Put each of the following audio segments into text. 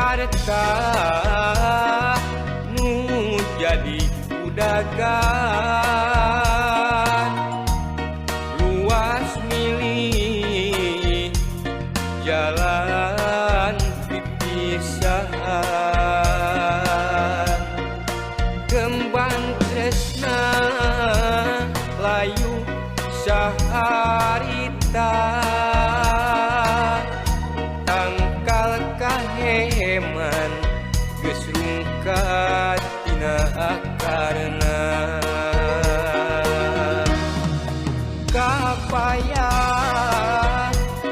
harta nu jadi udagan luas milih jalan pipisahan kembang tresna layu saharita tangkal kaheman geus rungkat tina akarna kapaya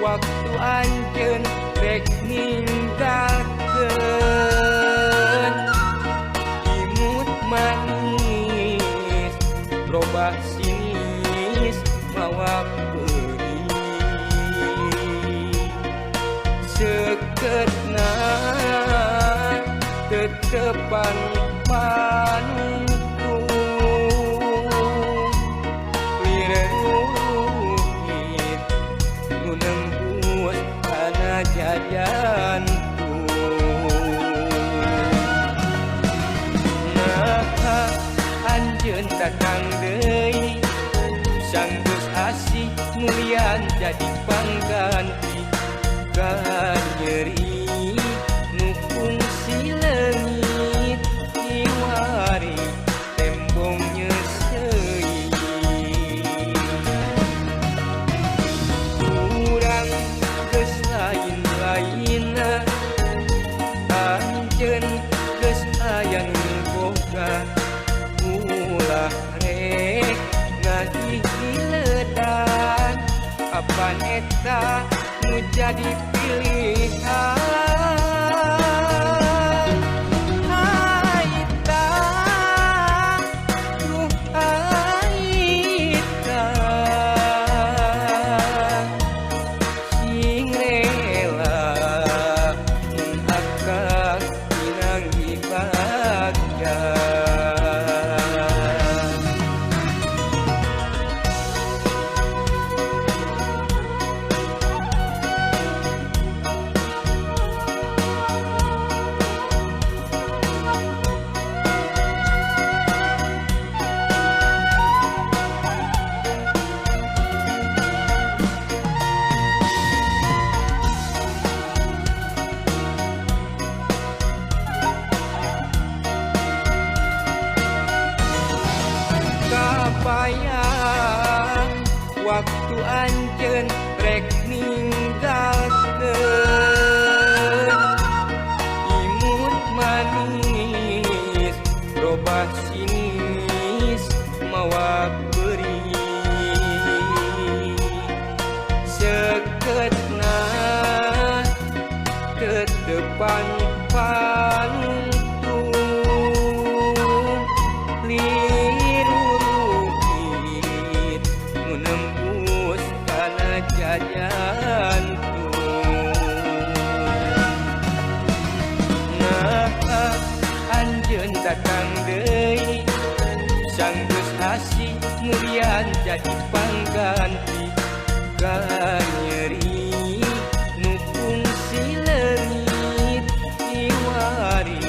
waktu anjeun rek ninggalkeun imut manis robah sinis mawa peuri seketna tetepan panungtung lireruhit nu nembus kana jajantung nah anjeun datang deui sanggeus asih mulian jadi pangganti nyeri nu fungsi leungit kiwari tembong nyeseuy urang geus lain-lainna anjeun geus aya nu boga ulah rek ngahihiledan apan eta nu jadi pilihan aita ruh aita sing rela mun akal pinanggi bagja kapayang waktu anjeun rek ninggalkeun imut manis robah sinis mawa beuri seketna tetepan panungtung liruruhit nu nembus kana jajantung nah anjeun datang deui sanggeus asih mulian jadi pangganti nyeri nu fungsi leungit kiwari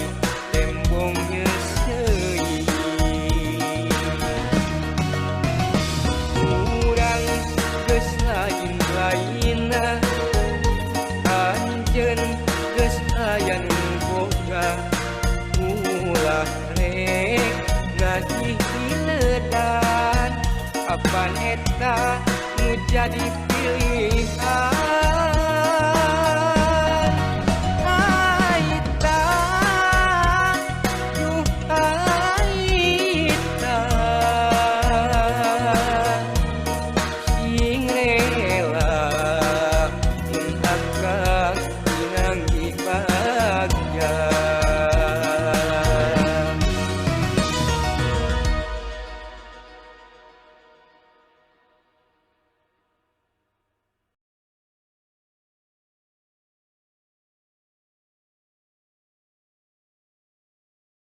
tembong nyeseuy urang geus lain-lainna anjeun geus aya nu boga ulah rek ngahihiledan apan eta nu jadi pilih